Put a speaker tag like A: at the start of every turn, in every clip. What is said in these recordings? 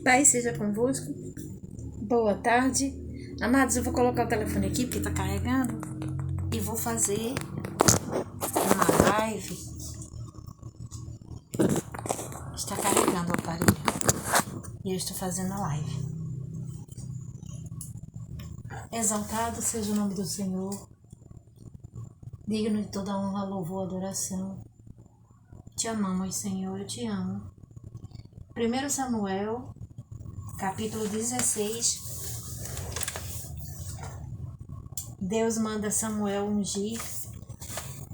A: Pai seja convosco. Boa tarde. Amados, eu vou colocar o telefone aqui porque tá carregando e vou fazer uma live. Está carregando o aparelho e eu estou fazendo a live. Exaltado seja o nome do Senhor, digno de toda honra, louvor, adoração. Te amamos, Senhor, eu te amo. 1 Samuel, capítulo 16. Deus manda Samuel ungir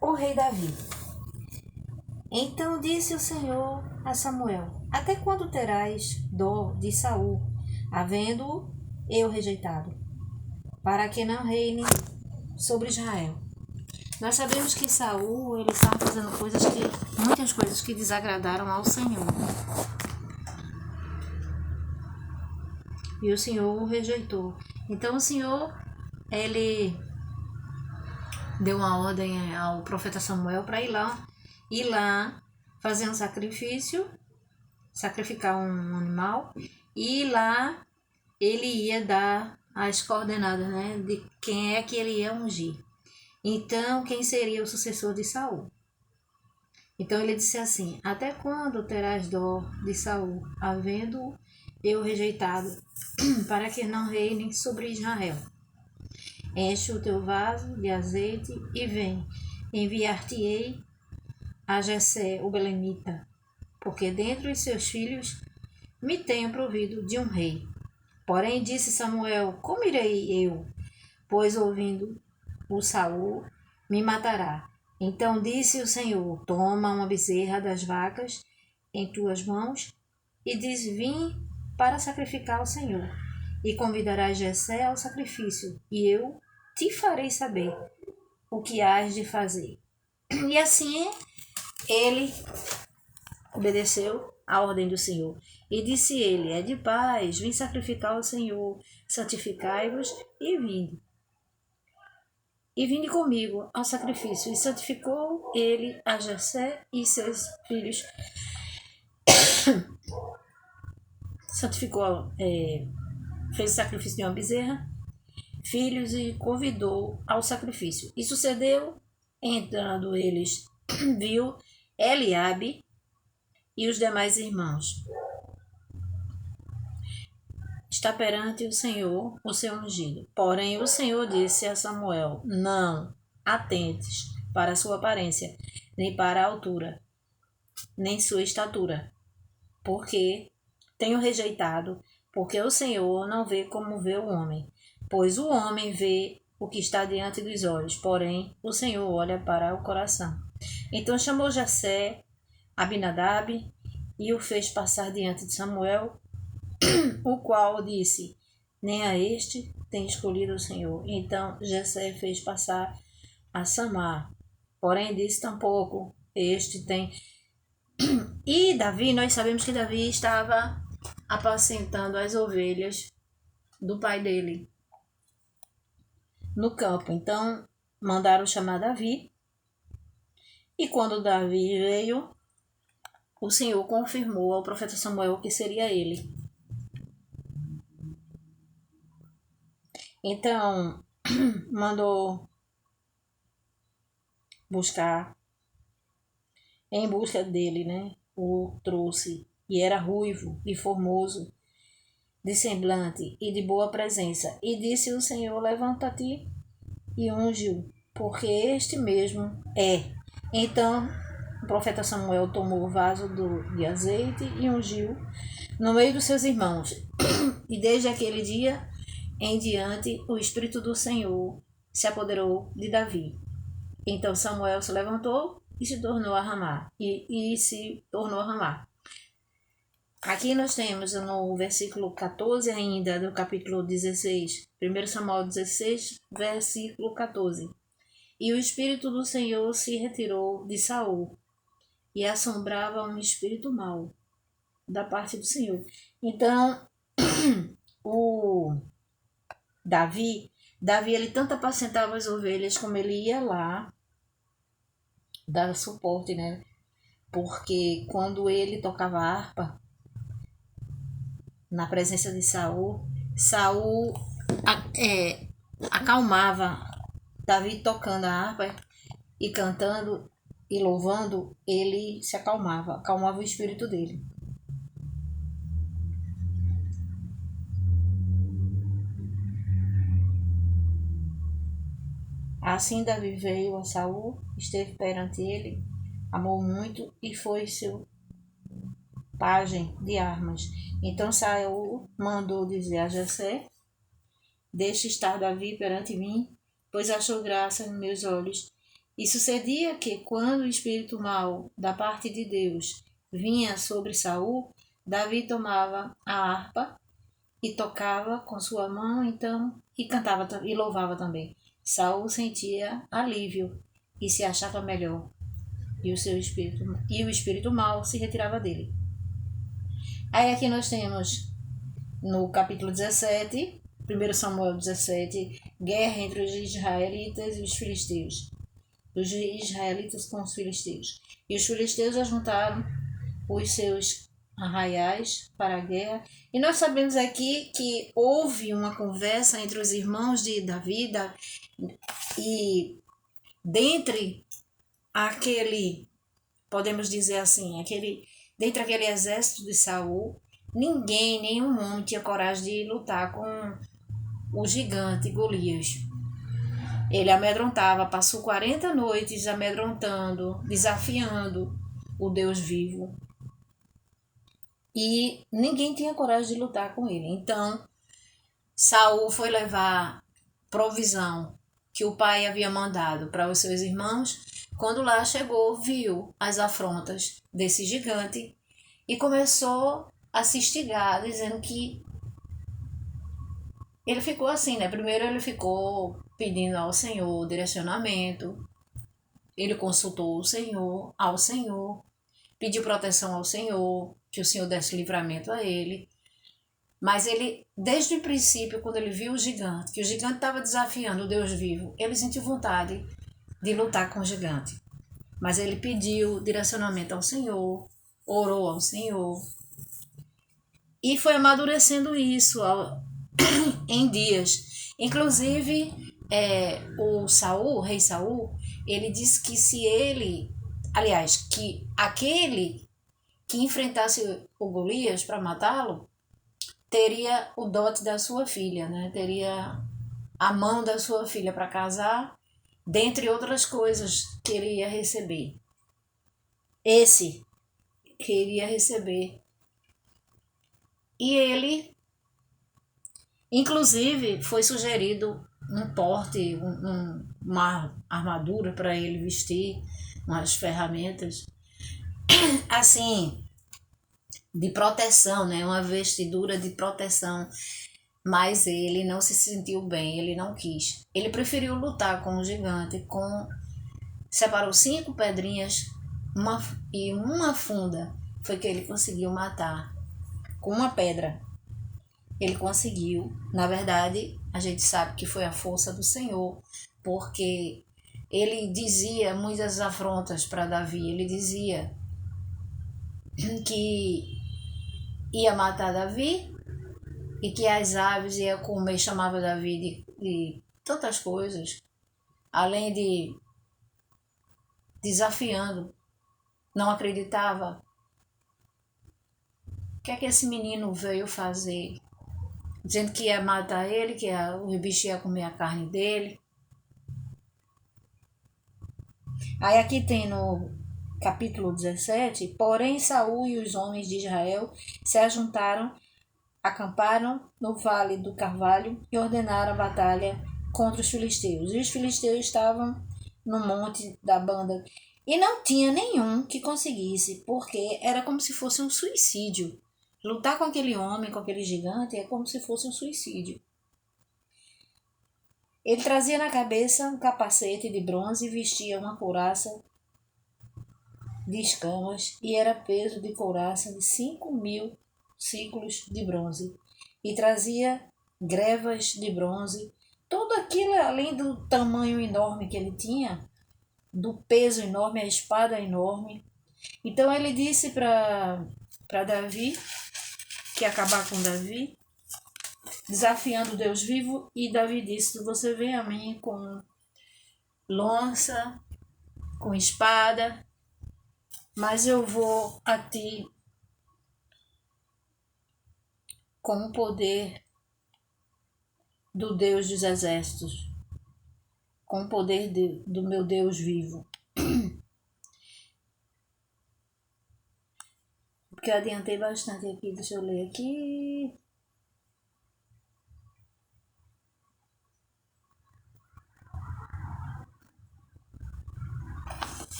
A: o rei Davi. Então disse o Senhor a Samuel: até quando terás dó de Saul, havendo-o eu rejeitado, para que não reine sobre Israel? Nós sabemos que Saul, ele estava fazendo muitas coisas que desagradaram ao Senhor. E o Senhor o rejeitou. Então o Senhor, ele deu uma ordem ao profeta Samuel para ir lá fazer um sacrifício, sacrificar um animal, e lá ele ia dar as coordenadas, né, de quem é que ele ia ungir. Então, quem seria o sucessor de Saul? Então ele disse assim: até quando terás dó de Saul, havendo eu rejeitado, para que não reine sobre Israel? Enche o teu vaso de azeite e vem, enviar-te-ei a Jessé o belemita, porque dentre os seus filhos me tenho provido de um rei. Porém disse Samuel: como irei eu? Pois ouvindo o Saul me matará. Então disse o Senhor: toma uma bezerra das vacas em tuas mãos e diz: vim para sacrificar ao Senhor. E convidarás Jessé ao sacrifício, e eu te farei saber o que hás de fazer. E assim ele obedeceu à ordem do Senhor. E disse ele: é de paz, vim sacrificar ao Senhor, santificai-vos e vinde. E vinde comigo ao sacrifício. E santificou ele a Jessé e seus filhos. Santificou, fez o sacrifício de uma bezerra, filhos, e convidou ao sacrifício. E sucedeu, entrando eles, viu Eliabe e os demais irmãos. Está perante o Senhor o seu ungido. Porém o Senhor disse a Samuel: não atentes para a sua aparência, nem para a altura, nem sua estatura, porque tenho rejeitado, porque o Senhor não vê como vê o homem, pois o homem vê o que está diante dos olhos, porém o Senhor olha para o coração. Então chamou Jessé Abinadab e o fez passar diante de Samuel, o qual disse: nem a este tem escolhido o Senhor. Então Jessé fez passar a Samar, porém disse: tampouco este tem. E Davi, nós sabemos que Davi estava apacentando as ovelhas do pai dele no campo. Então mandaram chamar Davi, e quando Davi veio, o Senhor confirmou ao profeta Samuel que seria ele. Então mandou buscar, em busca dele, né? O trouxe, e era ruivo e formoso, de semblante e de boa presença. E disse o Senhor: levanta-te e unge-o, porque este mesmo é. Então o profeta Samuel tomou o vaso de azeite e ungiu no meio dos seus irmãos. E desde aquele dia em diante o Espírito do Senhor se apoderou de Davi. Então Samuel se levantou e se tornou a Ramá. Aqui nós temos no versículo 14 ainda do capítulo 16, 1 Samuel 16, versículo 14. E o Espírito do Senhor se retirou de Saul, e assombrava um espírito mau da parte do Senhor. Então, o Davi, ele tanto apacentava as ovelhas, como ele ia lá dar suporte, né? Porque quando ele tocava harpa, na presença de Saul, Saul acalmava Davi tocando a harpa e cantando e louvando, ele se acalmava o espírito dele. Assim Davi veio a Saul, esteve perante ele, amou muito e foi seu pajem de armas. Então Saul mandou dizer a Jessé: deixe estar Davi perante mim, pois achou graça em meus olhos. E sucedia que, quando o espírito mau da parte de Deus vinha sobre Saul, Davi tomava a harpa e tocava com sua mão, então, e cantava e louvava também. Saul sentia alívio e se achava melhor, e o espírito mau se retirava dele. Aí aqui nós temos no capítulo 17, 1 Samuel 17, guerra entre os israelitas e os filisteus. Os israelitas com os filisteus. E os filisteus ajuntaram os seus arraiais para a guerra. E nós sabemos aqui que houve uma conversa entre os irmãos de Davi e dentre aquele, podemos dizer assim, dentre aquele exército de Saul, nenhum homem tinha coragem de lutar com o gigante Golias. Ele amedrontava, passou 40 noites amedrontando, desafiando o Deus vivo. E ninguém tinha coragem de lutar com ele. Então, Saul foi levar provisão que o pai havia mandado para os seus irmãos. Quando lá chegou, viu as afrontas desse gigante e começou a se instigar, dizendo que ele ficou assim, né? Primeiro ele ficou pedindo ao Senhor direcionamento. Ele consultou ao Senhor, pediu proteção ao Senhor, que o Senhor desse livramento a ele. Mas ele, desde o princípio, quando ele viu o gigante, que o gigante estava desafiando o Deus vivo, ele sentiu vontade de lutar com o gigante. Mas ele pediu direcionamento ao Senhor, orou ao Senhor. E foi amadurecendo isso em dias. Inclusive, o rei Saul, ele disse que que aquele que enfrentasse o Golias para matá-lo, teria o dote da sua filha, né? Teria a mão da sua filha para casar, dentre outras coisas que ele ia receber. Esse que iria receber. E ele, inclusive, foi sugerido um porte, uma armadura para ele vestir, umas ferramentas, assim, de proteção, né? Uma vestidura de proteção. Mas ele não se sentiu bem, ele não quis. Ele preferiu lutar com o gigante, separou 5 pedrinhas e uma funda. Foi que ele conseguiu matar. Com uma pedra. Ele conseguiu. Na verdade, a gente sabe que foi a força do Senhor, porque ele dizia muitas afrontas para Davi. Ele dizia que ia matar Davi e que as aves iam comer, chamava Davi de tantas coisas, além de desafiando, não acreditava. O que é que esse menino veio fazer? Dizendo que ia matar ele, que o bicho ia comer a carne dele. Aí aqui tem no capítulo 17, porém Saul e os homens de Israel se ajuntaram, acamparam no vale do Carvalho e ordenaram a batalha contra os filisteus. E os filisteus estavam no monte da banda e não tinha nenhum que conseguisse, porque era como se fosse um suicídio. Lutar com aquele homem, com aquele gigante, é como se fosse um suicídio. Ele trazia na cabeça um capacete de bronze e vestia uma couraça de escamas e era peso de couraça de 5.000 ciclos de bronze. E trazia grevas de bronze. Tudo aquilo, além do tamanho enorme que ele tinha, do peso enorme, a espada enorme. Então ele disse para Davi que acabar com Davi, desafiando Deus vivo, e Davi disse: você vem a mim com lança, com espada, mas eu vou a ti com o poder do Deus dos exércitos, com o poder do meu Deus vivo. Porque eu adiantei bastante aqui, deixa eu ler aqui.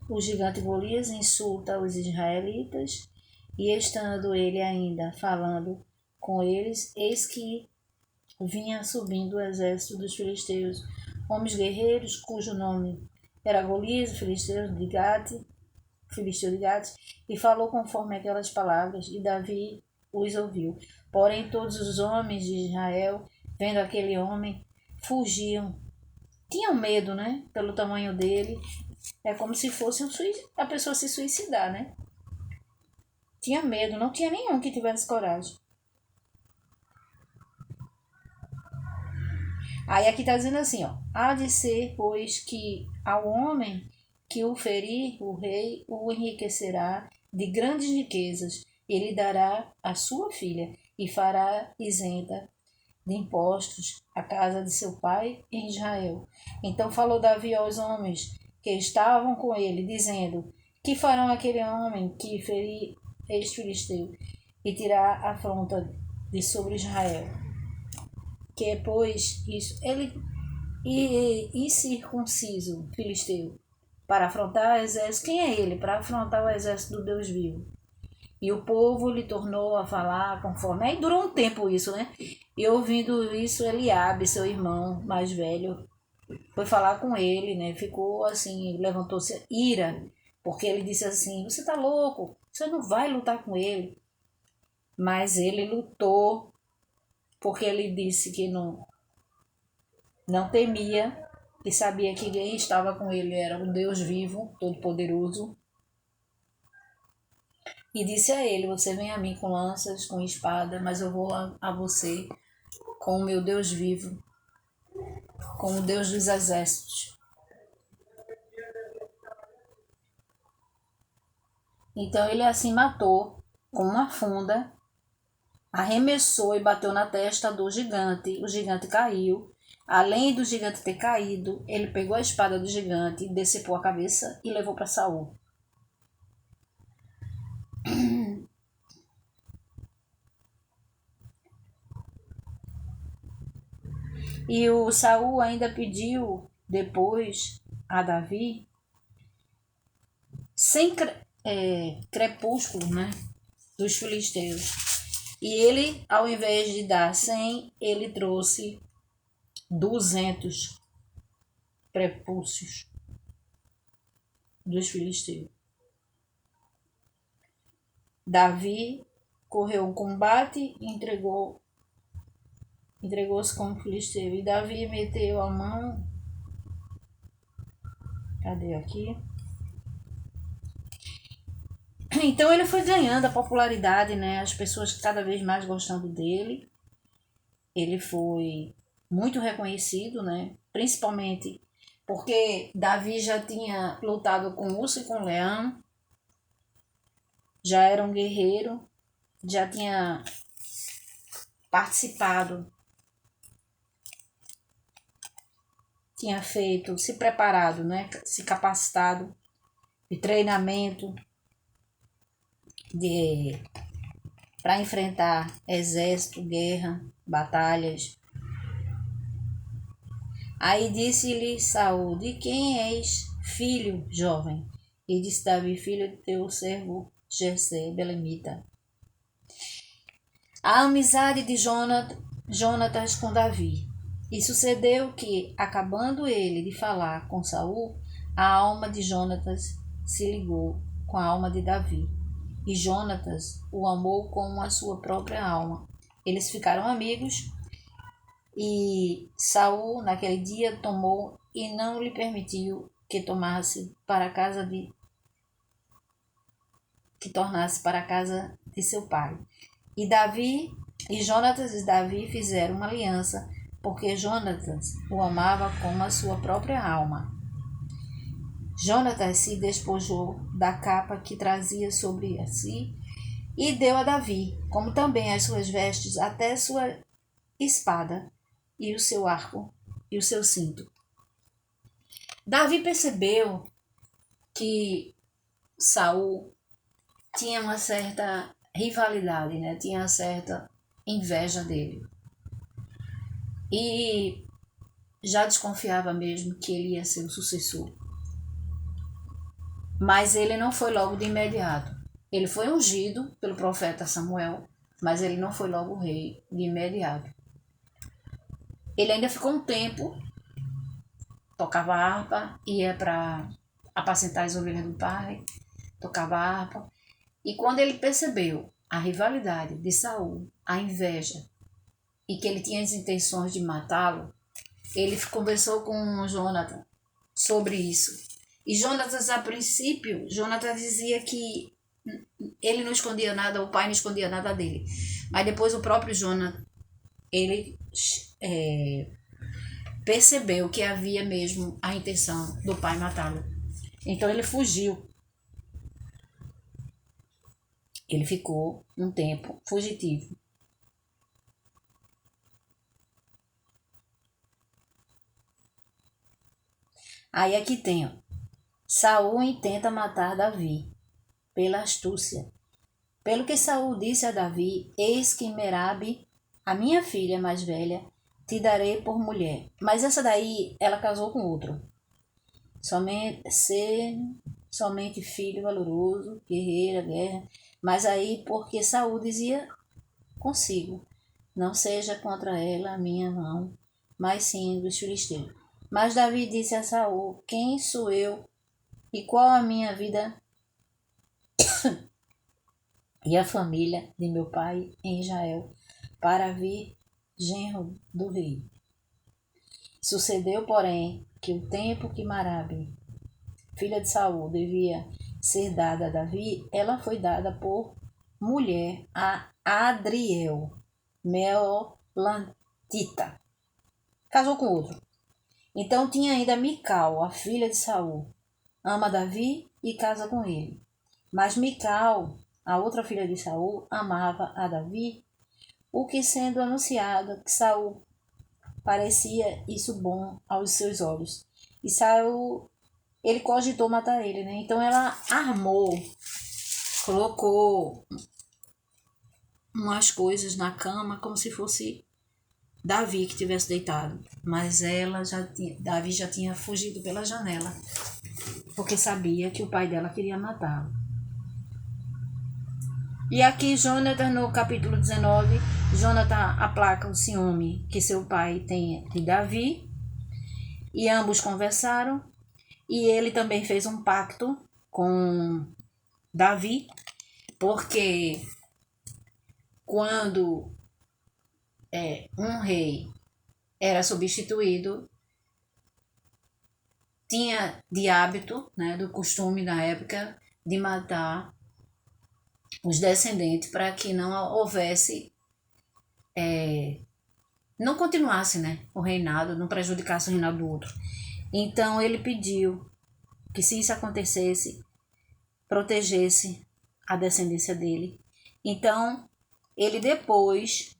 A: O gigante Golias insulta os israelitas, e estando ele ainda falando com eles, eis que vinha subindo o exército dos filisteus, homens guerreiros, cujo nome era Golias, filisteu de Gate, e falou conforme aquelas palavras, e Davi os ouviu. Porém, todos os homens de Israel, vendo aquele homem, fugiam. Tinham medo, né? Pelo tamanho dele. É como se fosse a pessoa se suicidar, né? Tinha medo, não tinha nenhum que tivesse coragem. Aí aqui está dizendo assim, ó: há de ser, pois, que ao homem que o ferir, o rei o enriquecerá de grandes riquezas, ele dará a sua filha e fará isenta de impostos a casa de seu pai em Israel. Então falou Davi aos homens que estavam com ele, dizendo: que farão aquele homem que ferir este filisteu e tirar a afronta de sobre Israel? Que é, pois, isso, ele circunciso filisteu para afrontar o exército. Quem é ele? Para afrontar o exército do Deus vivo. E o povo lhe tornou a falar conforme. Aí durou um tempo isso, né? E ouvindo isso, Eliabe, seu irmão mais velho, foi falar com ele, né? Ficou assim, levantou-se ira, porque ele disse assim: você tá louco, você não vai lutar com ele. Mas ele lutou, porque ele disse que não temia, e sabia que quem estava com ele era o Deus vivo, todo-poderoso. E disse a ele: você vem a mim com lanças, com espada, mas eu vou a você com o meu Deus vivo, com o Deus dos exércitos. Então ele assim matou com uma funda, arremessou e bateu na testa do gigante. O gigante caiu. Além do gigante ter caído, ele pegou a espada do gigante, decepou a cabeça e levou para Saul. E o Saul ainda pediu depois a Davi, sem crepúsculo, né, dos filisteus. E ele, ao invés de dar 100, ele trouxe 200 prepúcios dos filisteus. Davi correu o combate e entregou-se como filisteu. E Davi meteu a mão. Cadê aqui? Então ele foi ganhando a popularidade, né? As pessoas cada vez mais gostando dele. Ele foi muito reconhecido, né? Principalmente porque Davi já tinha lutado com urso e com leão, já era um guerreiro, já tinha participado, tinha feito, se preparado, né? Se capacitado de treinamento para enfrentar exército, guerra, batalhas. Aí disse-lhe Saul: de quem és filho, jovem? E disse Davi: filho de teu servo Jessé, belemita. A amizade de Jonatas com Davi. E sucedeu que, acabando ele de falar com Saul, a alma de Jonatas se ligou com a alma de Davi. E Jonatas o amou como a sua própria alma. Eles ficaram amigos. E Saul naquele dia tomou e não lhe permitiu que tornasse para a casa de seu pai. E Jonatas e Davi fizeram uma aliança, porque Jonatas o amava como a sua própria alma. Jonatas se despojou da capa que trazia sobre si e deu a Davi, como também as suas vestes, até sua espada e o seu arco e o seu cinto. Davi percebeu que Saul tinha uma certa rivalidade, né? Tinha uma certa inveja dele. E já desconfiava mesmo que ele ia ser o sucessor. Mas ele não foi logo de imediato. Ele foi ungido pelo profeta Samuel, mas ele não foi logo rei de imediato. Ele ainda ficou um tempo, tocava harpa, ia para apacentar as ovelhas do pai, tocava harpa. E quando ele percebeu a rivalidade de Saul, a inveja, e que ele tinha as intenções de matá-lo, ele conversou com Jonatas sobre isso. E Jonatas, a princípio, Jonatas dizia que ele não escondia nada, o pai não escondia nada dele. Mas depois o próprio Jonatas, ele percebeu que havia mesmo a intenção do pai matá-lo. Então ele fugiu. Ele ficou um tempo fugitivo. Aí aqui tem, ó. Saul intenta matar Davi pela astúcia. Pelo que Saul disse a Davi: eis que Merabe, a minha filha mais velha, te darei por mulher. Mas essa daí, ela casou com outro. Somente filho valoroso, guerreira, guerra. Mas aí, porque Saul dizia consigo: não seja contra ela a minha mão, mas sim dos filisteus. Mas Davi disse a Saul: quem sou eu e qual a minha vida e a família de meu pai em Israel para vir genro do rei? Sucedeu, porém, que o tempo que Merabe, filha de Saul, devia ser dada a Davi, ela foi dada por mulher a Adriel, Meolantita. Casou com outro. Então tinha ainda Mical, a filha de Saul, ama Davi e casa com ele. Mas Mical, a outra filha de Saul, amava a Davi, o que sendo anunciado que Saul parecia isso bom aos seus olhos. E Saul, ele cogitou matar ele, né? Então ela armou, colocou umas coisas na cama como se fosse Davi que tivesse deitado. Mas Davi já tinha fugido pela janela, porque sabia que o pai dela queria matá-lo. E aqui Jonatas, no capítulo 19, Jonatas aplaca o ciúme que seu pai tem de Davi, e ambos conversaram, e ele também fez um pacto com Davi, porque quando um rei era substituído, tinha de hábito, né, do costume na época, de matar os descendentes para que não houvesse, não continuasse, né, o reinado, não prejudicasse o reinado do outro. Então ele pediu que, se isso acontecesse, protegesse a descendência dele. Então ele depois,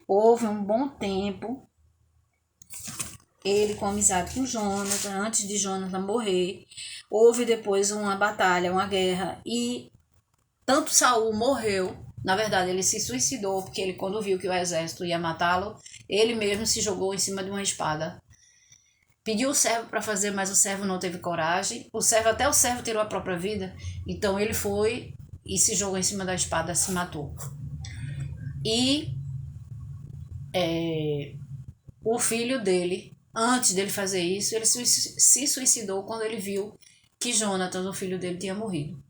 A: houve um bom tempo, ele com amizade com Jonatas, antes de Jonatas morrer, houve depois uma batalha, uma guerra, e tanto Saul morreu, na verdade ele se suicidou, porque ele, quando viu que o exército ia matá-lo, ele mesmo se jogou em cima de uma espada. Pediu o servo para fazer, mas o servo não teve coragem. Até o servo tirou a própria vida, então ele foi e se jogou em cima da espada, se matou. E o filho dele, antes dele fazer isso, ele se suicidou quando ele viu que Jonatas, o filho dele, tinha morrido.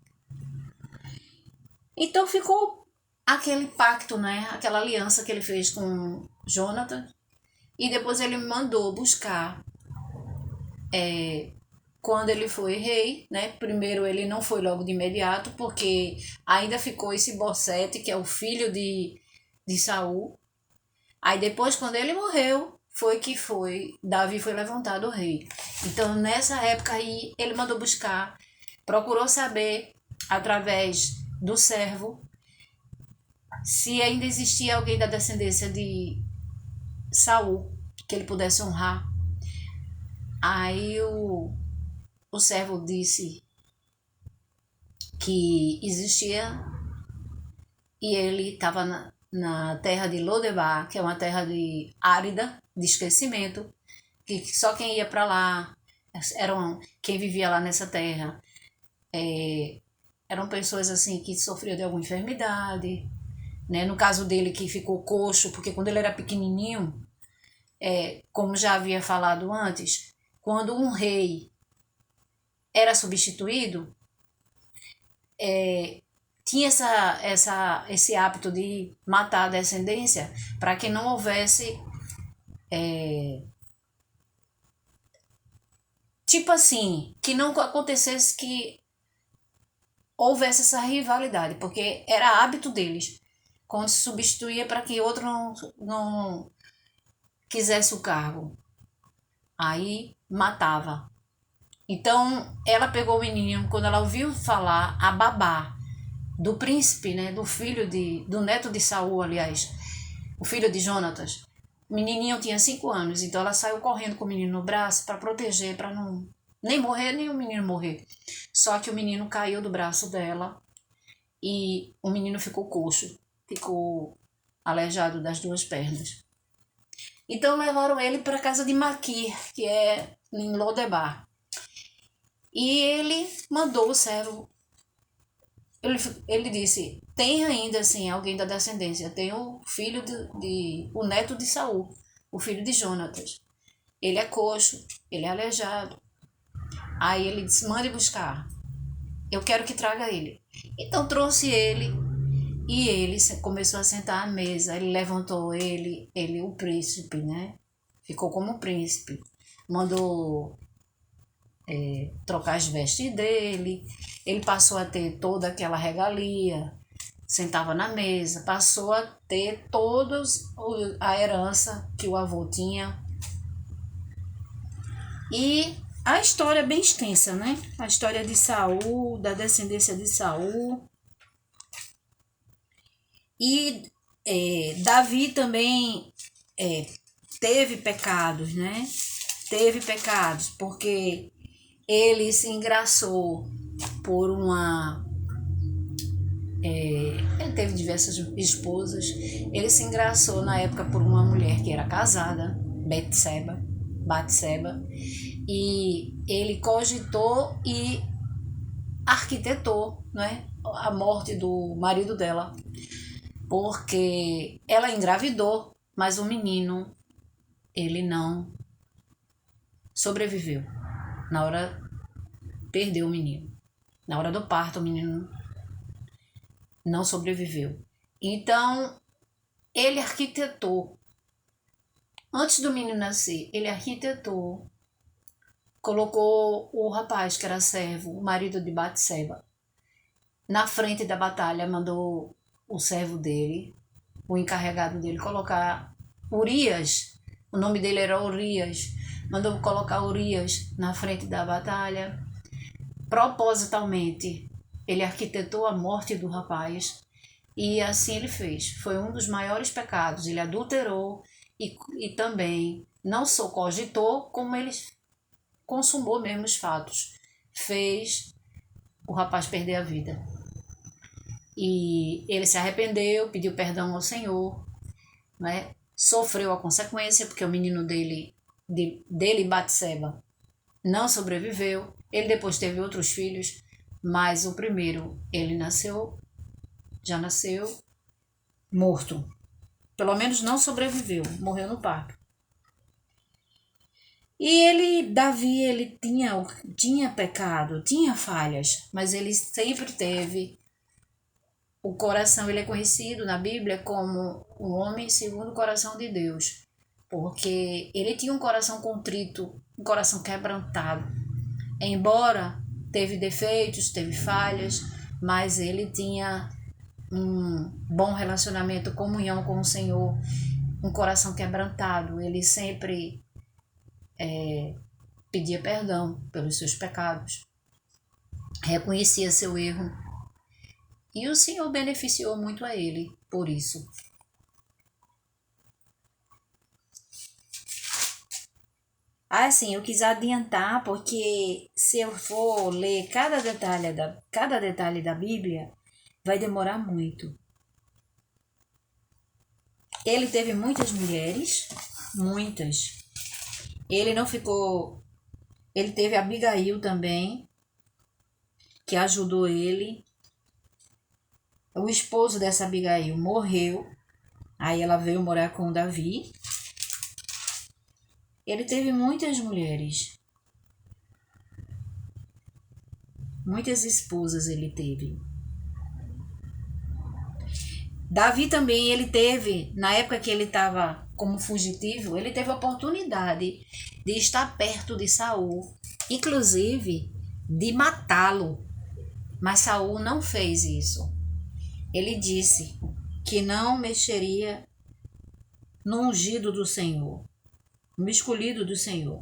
A: Então ficou aquele pacto, né? Aquela aliança que ele fez com Jonatas. E depois ele mandou buscar quando ele foi rei, né? Primeiro ele não foi logo de imediato, porque ainda ficou esse Bosete, que é o filho de Saul. Aí depois, quando ele morreu, Davi foi levantado rei. Então, nessa época aí, ele mandou buscar, procurou saber, através do servo, se ainda existia alguém da descendência de Saul, que ele pudesse honrar. Aí o servo disse que existia e ele estava na terra de Lodebar, que é uma terra árida, de esquecimento, que só quem ia para lá, quem vivia lá nessa terra, eram pessoas assim que sofriam de alguma enfermidade, né? No caso dele que ficou coxo, porque quando ele era pequenininho, como já havia falado antes, quando um rei era substituído, tinha esse hábito de matar a descendência para que não houvesse, tipo assim, que não acontecesse que houvesse essa rivalidade, porque era hábito deles, quando se substituía para que outro não quisesse o cargo. Aí matava. Então ela pegou o menino, quando ela ouviu falar, a babá do príncipe, né, do neto de Saul, aliás, o filho de Jonatas. O menininho tinha 5 anos, então ela saiu correndo com o menino no braço para proteger, para não nem morrer, nem o menino morrer. Só que o menino caiu do braço dela e o menino ficou coxo, ficou aleijado das 2 pernas. Então levaram ele para a casa de Maquir, que é em Lodebar. E ele mandou o servo. Ele disse: tem ainda assim alguém da descendência, tem o filho o neto de Saul, o filho de Jonatas. Ele é coxo, ele é aleijado. Aí ele disse: mande buscar, eu quero que traga ele. Então trouxe ele e ele começou a sentar à mesa. Ele levantou o príncipe, né? Ficou como príncipe. Mandou trocar as vestes dele. Ele passou a ter toda aquela regalia, sentava na mesa, passou a ter a herança que o avô tinha. E a história é bem extensa, né? A história de Saul, da descendência de Saul. E Davi também teve pecados, né? Teve pecados, porque ele se engraçou por uma... ele teve diversas esposas. Ele se engraçou na época por uma mulher que era casada, Batseba, e ele cogitou e arquitetou, né, a morte do marido dela, porque ela engravidou, mas o menino, ele não sobreviveu. Na hora, perdeu o menino. Na hora do parto, o menino não sobreviveu. Então, ele arquitetou. Antes do menino nascer, ele arquitetou. Colocou o rapaz, que era servo, o marido de Batseba, na frente da batalha. Mandou o servo dele, o encarregado dele, colocar Urias. O nome dele era Urias. Mandou colocar Urias na frente da batalha. Propositalmente, ele arquitetou a morte do rapaz. E assim ele fez. Foi um dos maiores pecados. Ele adulterou e também não só cogitou, como ele consumou mesmo os fatos. Fez o rapaz perder a vida. E ele se arrependeu, pediu perdão ao Senhor, né? Sofreu a consequência, porque o menino dele Batseba, não sobreviveu. Ele depois teve outros filhos, mas o primeiro, ele já nasceu morto. Pelo menos não sobreviveu, morreu no parto. E Davi, ele tinha pecado, tinha falhas, mas ele sempre teve o coração. Ele é conhecido na Bíblia como um homem segundo o coração de Deus, porque ele tinha um coração contrito, um coração quebrantado. embora teve defeitos, teve falhas, mas ele tinha um bom relacionamento, comunhão com o Senhor, um coração quebrantado. Ele sempre pedia perdão pelos seus pecados, reconhecia seu erro, e o Senhor beneficiou muito a ele por isso. Assim, eu quis adiantar, porque se eu for ler cada detalhe da Bíblia, vai demorar muito. Ele teve muitas mulheres, muitas. Ele não ficou... Ele teve Abigail também, que ajudou ele. O esposo dessa Abigail morreu, aí ela veio morar com Davi. Ele teve muitas mulheres, muitas esposas ele teve. Davi também, ele teve, na época que ele estava como fugitivo, ele teve a oportunidade de estar perto de Saul, inclusive de matá-lo, mas Saul não fez isso. Ele disse que não mexeria no ungido do Senhor, no escolhido do Senhor.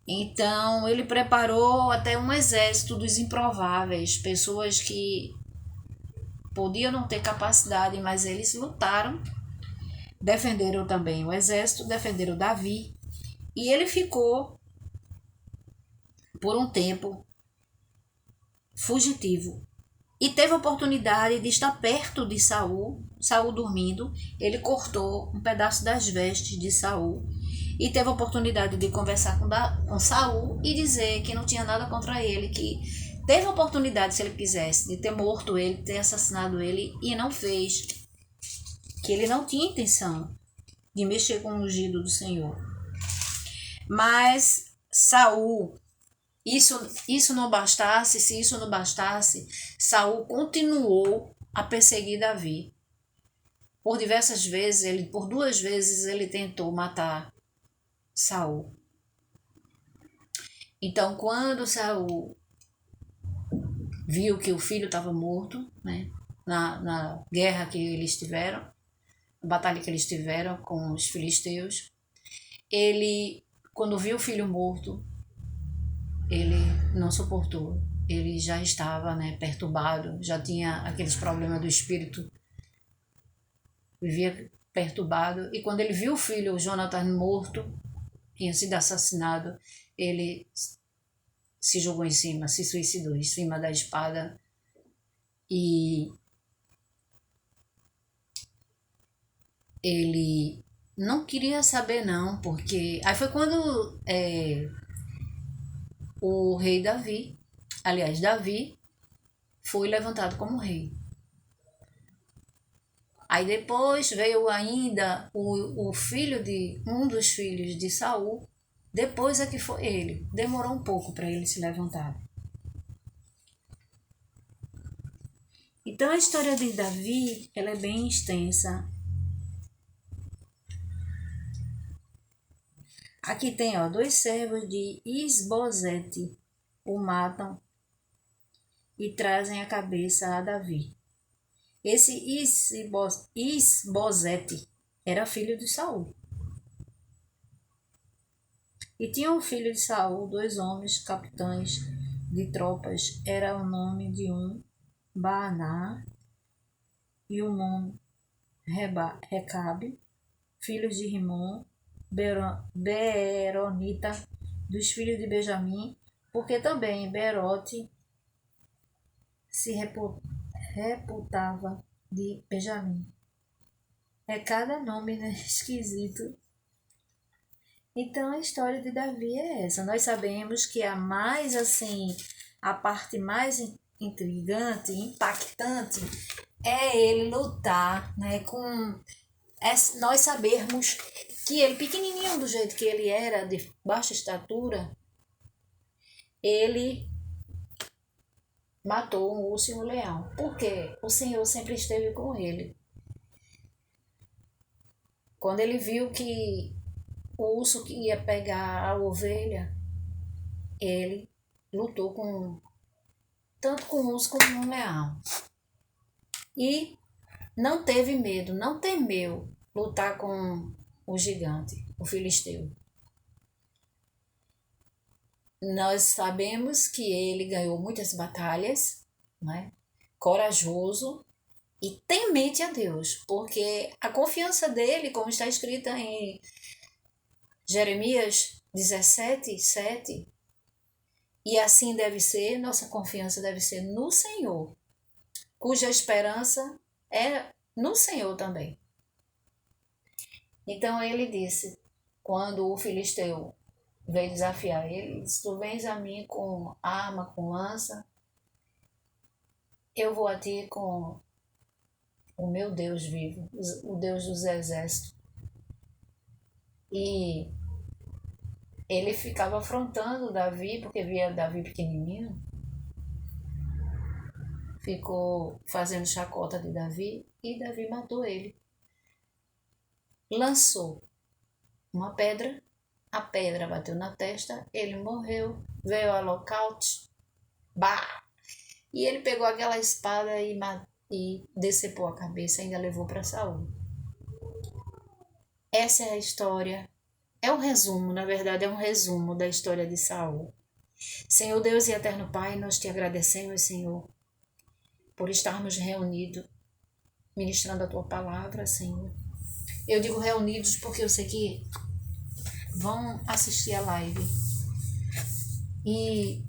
A: Então ele preparou até um exército dos improváveis, pessoas que podiam não ter capacidade, mas eles lutaram, defenderam também o exército, defenderam Davi, e ele ficou por um tempo fugitivo e teve a oportunidade de estar perto de Saul dormindo. Ele cortou um pedaço das vestes de Saul e teve a oportunidade de conversar com Saul e dizer que não tinha nada contra ele, que teve a oportunidade, se ele quisesse, de ter morto ele, ter assassinado ele, e não fez, que ele não tinha intenção de mexer com o ungido do Senhor. Mas Saul, se isso não bastasse, Saul continuou a perseguir Davi. Por duas vezes ele tentou matar Saul. Então, quando Saul viu que o filho estava morto, né, na guerra que eles tiveram, na batalha que eles tiveram com os filisteus, ele, quando viu o filho morto, ele não suportou. Ele já estava, né, perturbado, já tinha aqueles problemas do espírito, vivia perturbado. E quando ele viu o filho, o Jonathan, morto, tinha sido assassinado, ele se jogou em cima, se suicidou em cima da espada. E ele não queria saber não, porque... Aí foi quando o rei Davi, Davi foi levantado como rei. Aí depois veio ainda o filho de um dos filhos de Saul. Depois é que foi ele. Demorou um pouco para ele se levantar. Então a história de Davi, ela é bem extensa. Aqui tem, dois servos de Isbosete o matam e trazem a cabeça a Davi. Esse Isbosete era filho de Saul. E tinha um filho de Saul, 2 homens capitães de tropas. Era o nome de um Baaná e o nome Recabe, filhos de Rimon, Beeronita, dos filhos de Benjamim, porque também Beerote se reputava de Benjamim. É cada nome, né, esquisito. Então a história de Davi é essa. Nós sabemos que a parte mais intrigante, impactante, é ele lutar, né, nós sabermos que ele, pequenininho do jeito que ele era, de baixa estatura, ele matou um urso e um leão. Porque o Senhor sempre esteve com ele. Quando ele viu que o urso que ia pegar a ovelha, ele lutou tanto com um urso como com um leão. E não teve medo, não temeu lutar com o gigante, o filisteu. Nós sabemos que ele ganhou muitas batalhas, né? Corajoso e temente a Deus, porque a confiança dele, como está escrita em Jeremias 17:7, e assim deve ser, nossa confiança deve ser no Senhor, cuja esperança é no Senhor também. Então ele disse, quando o filisteu veio desafiar ele, disse: tu vens a mim com arma, com lança, eu vou a ti com o meu Deus vivo, o Deus dos exércitos. E ele ficava afrontando Davi, porque via Davi pequenininho, ficou fazendo chacota de Davi, e Davi matou ele. Lançou uma pedra, a pedra bateu na testa, ele morreu, veio a lockout, bah! E ele pegou aquela espada e decepou a cabeça e ainda levou para Saul. Essa é a história, é um resumo, na verdade é um resumo da história de Saul. Senhor Deus e eterno Pai, nós te agradecemos, Senhor, por estarmos reunidos, ministrando a tua palavra, Senhor. Eu digo reunidos porque eu sei que vão assistir a live e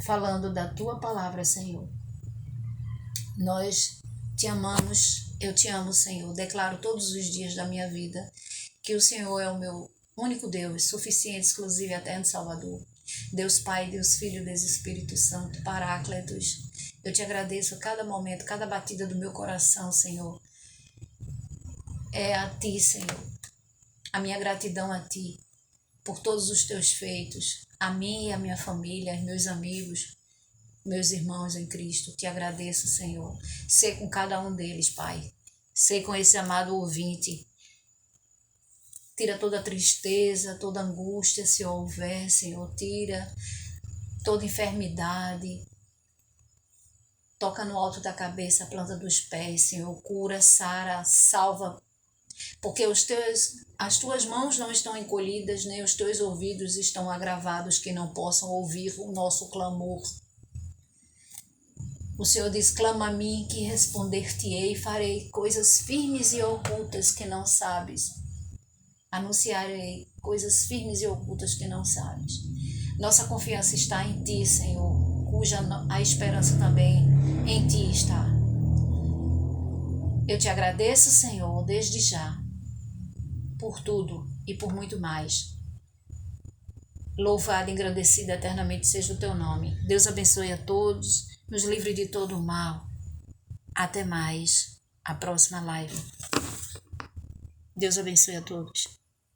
A: falando da tua palavra, Senhor. Nós te amamos, eu te amo, Senhor. Declaro todos os dias da minha vida que o Senhor é o meu único Deus, suficiente, exclusivo e eterno Salvador. Deus Pai, Deus Filho, Deus Espírito Santo, Paráclitos. Eu te agradeço a cada momento, cada batida do meu coração, Senhor. É a ti, Senhor. A minha gratidão a ti por todos os teus feitos, a mim e a minha família, aos meus amigos, meus irmãos em Cristo. Te agradeço, Senhor. Sei com cada um deles, Pai. Sei com esse amado ouvinte. Tira toda tristeza, toda angústia, se houver, Senhor. Tira toda enfermidade. Toca no alto da cabeça, a planta dos pés, Senhor. Cura, sara, salva. Porque as tuas mãos não estão encolhidas, nem os teus ouvidos estão agravados que não possam ouvir o nosso clamor. O Senhor diz: clama a mim que responder-te-ei, farei coisas firmes e ocultas que não sabes. Anunciarei coisas firmes e ocultas que não sabes. Nossa confiança está em ti, Senhor, cuja a esperança também em ti está. Eu te agradeço, Senhor, desde já, por tudo e por muito mais. Louvado e engrandecido eternamente seja o teu nome. Deus abençoe a todos, nos livre de todo o mal. Até mais, a próxima live. Deus abençoe a todos.